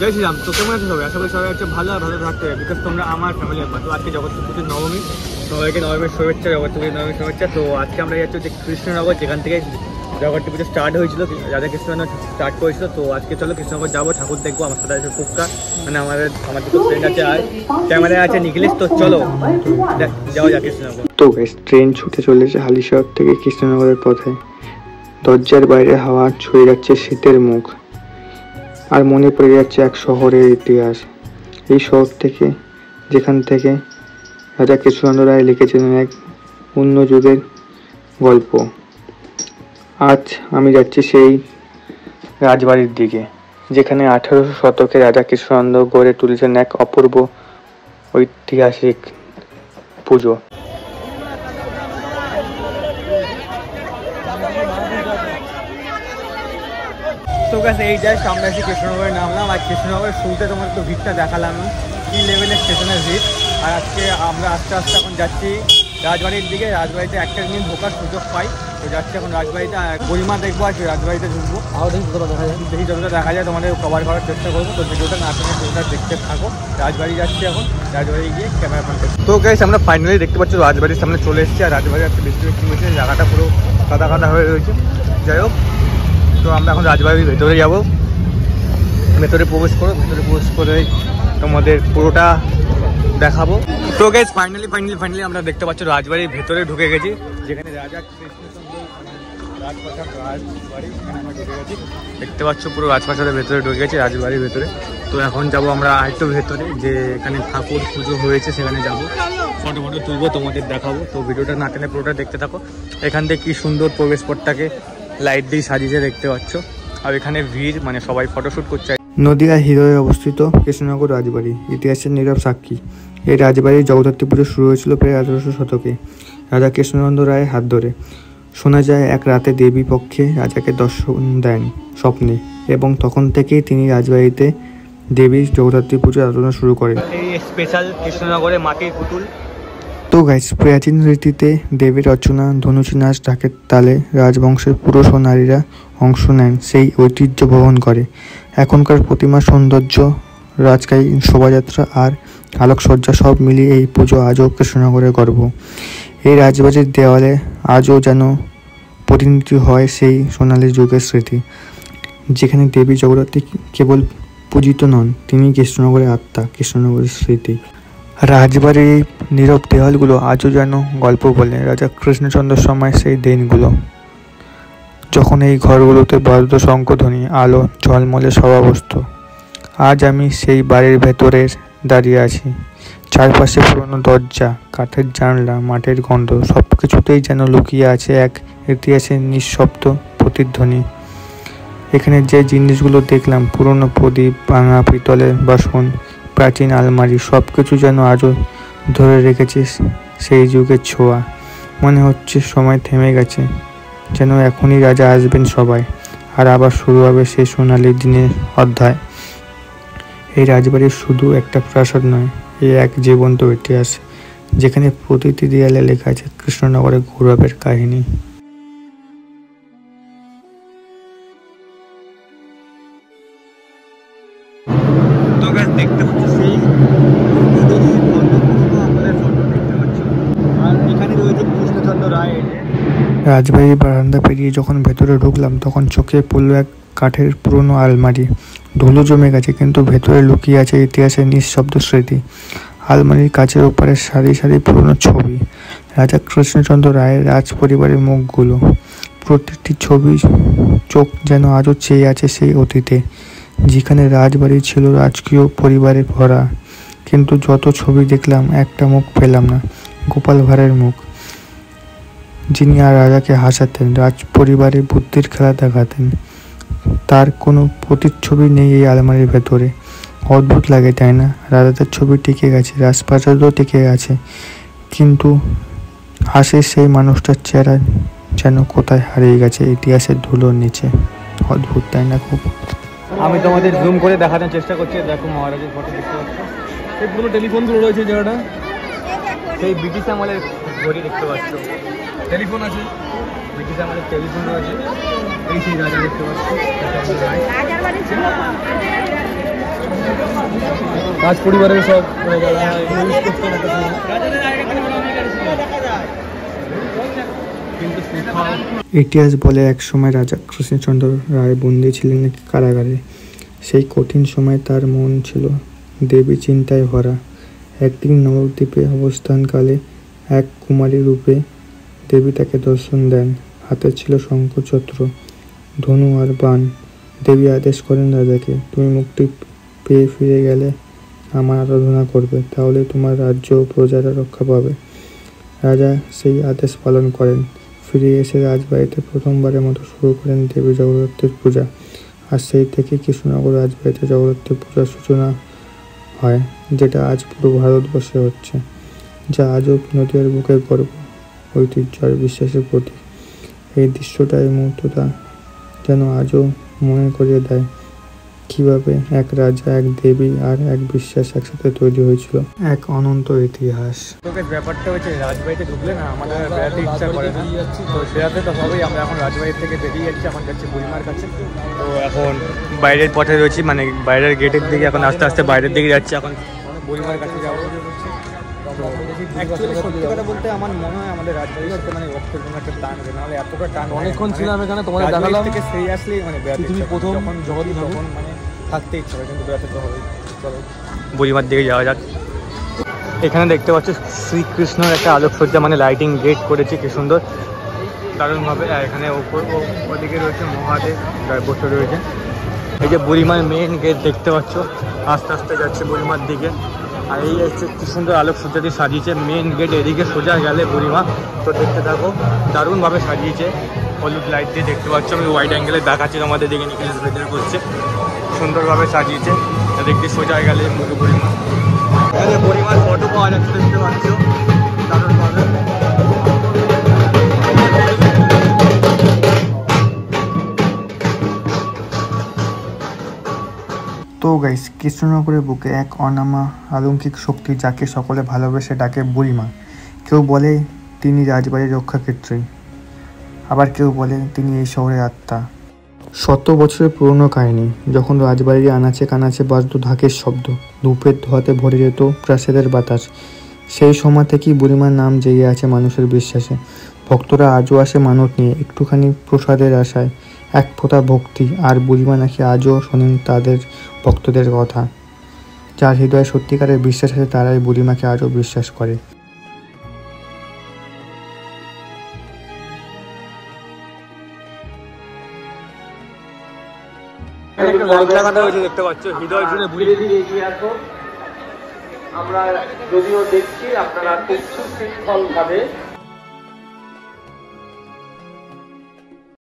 জয় শ্রীরাম। তো কেমন আছে সবাই? আশা করি সবাই হচ্ছে ভালো আর ভালো থাকতে হবে, বিকজ তোমরা আমার ফ্যামিলি মেম্বার। তো আজকে জগত্রী পুজোর নবমী, সবাইকে নবমীর শুভেচ্ছা, জগত্রী পুজোর নবমীর শুভেচ্ছা। তো আজকে আমরা যাচ্ছি হচ্ছে কৃষ্ণনগর, যেখান থেকে জগত্রী পুজো স্টার্ট হয়েছিল, রাধা কৃষ্ণ স্টার্ট করেছিল। তো আজকে চলো কৃষ্ণনগর যাবো, ঠাকুর দেখবো। আমার সাথে আছে ফুক্কা, মানে আমার দুটো ফ্রেন্ড আছে, আর ক্যামেরায় আছে নিখিলেশ। তো চলো যাওয়া যাক কৃষ্ণনগর। তো ট্রেন ছুটে চলেছে হালিশহর থেকে কৃষ্ণনগরের পথে। দরজার বাইরে হাওয়া ছুঁয়ে যাচ্ছে শীতের মুখ, আর মনে পড়ে যাচ্ছে এক শহরের ইতিহাস। এই শহর থেকে, যেখান থেকে রাজা কৃষ্ণচন্দ্র রায় লিখেছিলেন এক অন্য যুগের গল্প। আজ আমি যাচ্ছি সেই রাজবাড়ির দিকে, যেখানে 1800 শতকে রাজা কৃষ্ণচন্দ্র গড়ে তুলেছেন এক অপূর্ব ঐতিহাসিক পুজো। তো গাছ এই যায় সামনে এসে কৃষ্ণনগরে নামলাম। আর কৃষ্ণনগরের শুরুতে তোমার তো ভিড়টা দেখালাম, কী লেভেলের স্টেশনের ভিড়। আর আজকে আমরা আস্তে আস্তে এখন যাচ্ছি রাজবাড়ির দিকে। রাজবাড়িতে একটা দিন ঢোকার সুযোগ পাই, তো যাচ্ছি এখন রাজবাড়িতে। গরিমা দেখবো আর রাজবাড়িতে ঢুকবো, আরও দেখি যতটা দেখা যায়, দেখি যতটা দেখা যায় তোমাদের কভার করার চেষ্টা করবো। তো ভিডিওটা না শুনে ভিডিওটা দেখতে থাকো। রাজবাড়ি যাচ্ছি এখন, রাজবাড়ি গিয়ে ক্যামেরা ফোন করছি। তো গাইস আমরা ফাইনালি দেখতে পাচ্ছি রাজবাড়ির সামনে চলে এসেছি। আর রাজবাড়ি একটা বৃষ্টি হয়েছে, জায়গাটা পুরো কাদা কাদা হয়ে রয়েছে। যাই হোক, তো আমরা এখন রাজবাড়ির ভেতরে যাবো। ভেতরে প্রবেশ করে তোমাদের পুরোটা দেখাবো। তো গাইস ফাইনালি আমরা দেখতে পাচ্ছি রাজবাড়ির ভেতরে ঢুকে গেছি, যেখানে রাজা কৃষ্ণচন্দ্র রাজপ্রাসাদ রাজবাড়ি আমরা ঢুকে গেছি। দেখতে পাচ্ছ পুরো রাজপ্রাসাদের ভেতরে ঢুকে গেছি, রাজবাড়ির ভেতরে। তো এখন যাবো আমরা আরেকটু ভেতরে, যে এখানে ঠাকুর পুজো হয়েছে সেখানে যাবো, ফটো তুলবো, তোমাদের দেখাবো। তো ভিডিওটা না টেনে পুরোটা দেখতে থাকো। এখান থেকে কি সুন্দর প্রবেশ পথটাকে লাইট দিয়ে সাজিয়েছে দেখতে পাচ্ছ। আর এখানে ভিড়, মানে সবাই ফটোশ্যুট করছে। নদিয়া হিরোয় অবস্থিত কৃষ্ণনগর রাজবাড়ি ইতিহাসের নীরব সাক্ষী। এই রাজবাড়ির জগদ্ধাত্রী পুজো শুরু হয়েছিল প্রায় 1800 শতকে রাজা কৃষ্ণচন্দ্র রায়ের হাত ধরে। শোনা যায় এক রাতে দেবী পক্ষে রাজাকে দর্শন দেন স্বপ্নে, এবং তখন থেকেই তিনি রাজবাড়িতে দেবীর জগদ্ধাত্রী পুজো আরাধনা শুরু করেন। এই স্পেশাল কৃষ্ণনগরে মাটির পুতুল। তো গাইস, প্রাচীন রীতিতে দেবী রচনা, ধনুচি নাচ, ঢাকের তালে রাজবংশের পুরুষ ও নারীরা অংশ নেন, সেই ঐতিহ্য বহন করে। এখনকার প্রতিমার সৌন্দর্য, রাজকারী শোভাযাত্রা আর আলোকসজ্জা সব মিলিয়ে এই পুজো আজও কৃষ্ণনগরের গর্ব। এই রাজবাড়ির দেওয়ালে আজও যেন প্রতিনিধি হয় সেই সোনালী যুগের স্মৃতি, যেখানে দেবী জগদ্ধাত্রী কেবল পূজিত নন, তিনি কৃষ্ণনগরের আত্মা, কৃষ্ণনগরের স্মৃতি। রাজবাড়ির নীরব দেওয়ালগুলো আজও যেন গল্প বলে রাজা কৃষ্ণচন্দ্রের সময় সেই দিনগুলো, যখন এই ঘরগুলোতে বাদ্য শঙ্খধ্বনি, আলো ঝলমলে সভাবস্ত। আজ আমি সেই বাড়ির ভেতরে দাঁড়িয়ে আছি। চারপাশে পুরনো দরজা, কাঠের জানলা, মাটির গন্ধ, সব কিছুতেই যেন লুকিয়ে আছে এক ইতিহাসের নিঃশব্দ প্রতিধ্বনি। এখানে যে জিনিসগুলো দেখলাম, পুরনো প্রদীপ, ভাঙা পিতলের বাসন, প্রাচীন আলমারি, সব কিছু যেন আজও ধরে রেখেছে সেই যুগের ছোঁয়া। মনে হচ্ছে সময় থেমে গেছে, যেন এখনই রাজা আসবেন সবাই, আর আবার শুরু হবে সেই সোনালি দিনের অধ্যায়। এই রাজবাড়ি শুধু একটা প্রাসাদ নয়, এই এক জীবন্ত ইতিহাস, যেখানে প্রতিটি দেয়ালে লেখা আছে কৃষ্ণনগরের গৌরবের কাহিনী। তো গাইস দেখতে পাচ্ছ সেই আর এখানে রয়েছে কৃষ্ণচন্দ্র রায়। রাজবাড়ির বারান্দা পেরিয়ে যখন ভেতরে ঢুকলাম, তখন চোখে পড়ল এক কাঠের পুরনো আলমারি। ধুলো জমে গেছে, কিন্তু ভেতরে লুকিয়ে আছে ইতিহাসের নিঃশব্দ স্মৃতি। আলমারির কাচের ওপারে সারি সারি পুরনো ছবি, রাজা কৃষ্ণচন্দ্র রায়ের রাজ পরিবারের মুখগুলো। প্রতিটি ছবি চোখ যেন আজও চেয়ে আছে সেই অতীতে, যেখানে রাজবাড়ি ছিল রাজকীয় পরিবারে ভরা। কিন্তু যত ছবি দেখলাম, একটা মুখ পেলাম না, গোপাল ভাঁড়ের মুখ, যিনি আর রাজাকে হাসাতেন, রাজ পরিবারের বুদ্ধির খেলা দেখাতেন। তার কোনো প্রতিচ্ছবি নেই এই আলমারির ভেতরে। অদ্ভুত লাগে, তাই না? রাজাদের ছবি টিকে গেছে, রাজপ্রাসাদও টিকে গেছে, কিন্তু হাসির সেই মানুষটার চেহারা যেন কোথায় হারিয়ে গেছে ইতিহাসের ধুলোর নিচে। অদ্ভুত, তাই না? খুব। আমি তোমাদের জুম করে দেখানোর চেষ্টা করছি। দেখো মহারাজের ফটো দেখতে পাচ্ছ, সেই পুরো টেলিফোনগুলো রয়েছে জায়গাটা, সেই ব্রিটিশ আমলের ঘড়ি দেখতে পাচ্ছ, টেলিফোন আছে, ব্রিটিশ আমলের টেলিফোন রয়েছে। এই সেই রাজা দেখতে পাচ্ছ, রাজ পরিবারের সব মানে যারা ইউজ করতেন একটা সময়। ইতিহাস বলে একসময় রাজা কৃষ্ণচন্দ্র রায় বন্দী ছিলেন নাকি কারাগারে। সেই কঠিন সময় তার মন ছিল দেবী চিন্তায় ভরা। একদিন নবদ্বীপে অবস্থানকালে এক কুমারী রূপে দেবী তাকে দর্শন দেন। হাতে ছিল শঙ্খচক্র, ধনু আর বাণ। দেবী আদেশ করেন রাজাকে, তুমি মুক্তি পেয়ে ফিরে গেলে আমার আরাধনা করবে, তাহলে তোমার রাজ্য ও প্রজারা রক্ষা পাবে। রাজা সেই আদেশ পালন করেন। ফিরে এসে রাজবাড়িতে প্রথমবারের মতো শুরু করেন দেবী জগদ্ধাত্রীর পূজা। আর সেই থেকে কৃষ্ণনগর রাজবাড়িতে জগদ্ধাত্রীর পূজার সূচনা হয়, যেটা আজ পুরো ভারতবর্ষে হচ্ছে, যা আজও নদীয়ার বুকের গর্ব, ঐতিহ্য আর বিশ্বাসের প্রতীক। এই দৃশ্যটা, এই মুহূর্তটা যেন আজও মনে করিয়ে দেয় কিভাবে এক রাজা, এক দেবী আর এক বিশ্বাস একসাথে তৈরি হয়েছিল। এক অনন্ত ইতিহাস। তোকে ব্যাপারটা হচ্ছে রাজবাড়িতে ঢুকলে না আমাদের বেড়াতে ইচ্ছা করে না, তো বেড়াতে তো হবেই। আমরা এখন রাজবাড়ির থেকে বেরিয়ে যাচ্ছি, এখন যাচ্ছি বুড়িমার কাছে। তো এখন বাইরের পথে রয়েছি, মানে বাইরের গেটের দিকে এখন আস্তে আস্তে বাইরের দিকে যাচ্ছি। এখন বুড়িমার কাছে যাবো। অ্যাকচুয়ালি সত্যি কথা বলতে আমার মনে হয় আমাদের রাজবাড়ির সাথে মানে রক্তের কোনো একটা টান আছে, নাহলে এতটা টান অনেকক্ষণ ছিলাম এখানে, তোমাদের দেখালাম থেকে সেই আসলে মানে পৃথিবীর প্রথম জগৎ তখন মানে থাকতে ইচ্ছা হয়, কিন্তু বেড়াতে তো হবেই। চলো বুড়িমার দিকে যাওয়া যাক। এখানে দেখতে পাচ্ছি শ্রীকৃষ্ণের একটা আলোকসজ্জা, মানে লাইটিং গেট করেছে কি সুন্দর, দারুণভাবে। আর এখানে ওপর ওদিকে রয়েছে মহাদেব বসে রয়েছে। এই যে বুড়িমার মেন গেট দেখতে পাচ্ছ, আস্তে আস্তে যাচ্ছে বুড়িমার দিকে। আর এই হচ্ছে কি সুন্দর আলোকসজ্জা দিয়ে সাজিয়েছে মেন গেট। এদিকে সোজা গেলে বুড়িমা, তো দেখতে থাকো, দারুণভাবে সাজিয়েছে হলুদ লাইট দিয়ে। দেখতে পাচ্ছ আমি ওয়াইড অ্যাঙ্গেলে দেখাচ্ছি তোমাদের, দিকে নিকেশ ভেতরে করছে, সুন্দরভাবে সাজিয়েছে। এদিক দিয়ে সোজা গেলে বুড়িমা, এখানে বুড়িমার ফটো পাওয়া যাচ্ছে, দেখতে পাচ্ছ দারুণভাবে। তো গাইস, কৃষ্ণনগরের বুকে এক অনামা অলৌকিক শক্তি, যাকে সকলে ভালোবেসে ডাকে বুড়িমা। কেউ বলে তিনি রাজবাড়ির রক্ষাক্ষেত্রী, আবার কেউ বলে তিনি এই শহরের আত্মা। শত বছরের পুরনো কাহিনী। যখন রাজবাড়ির আনাচে কানাচে বাজত ঢাকের শব্দ, ধূপের ধোঁয়াতে ভরে যেত প্রাসাদের বাতাস, সেই সময় থেকেই বুড়িমার নাম জেগে আছে মানুষের বিশ্বাসে। ভক্তরা আজও আসে মানত নিয়ে, একটুখানি প্রসাদের আশায়, এক ফোঁটা ভক্তি। আর বুড়িমা নাকি আজও শোনেন তাদের ভক্তদের কথা। যার হৃদয়ে সত্যিকারের বিশ্বাস আছে, তারাই বুড়িমাকে আজও বিশ্বাস করে। দেখতে পাচ্ছ হৃদয় জুড়ে বুড়ি। আমরা যদিও দেখছি আপনারা খুব সুশৃঙ্খল ভাবে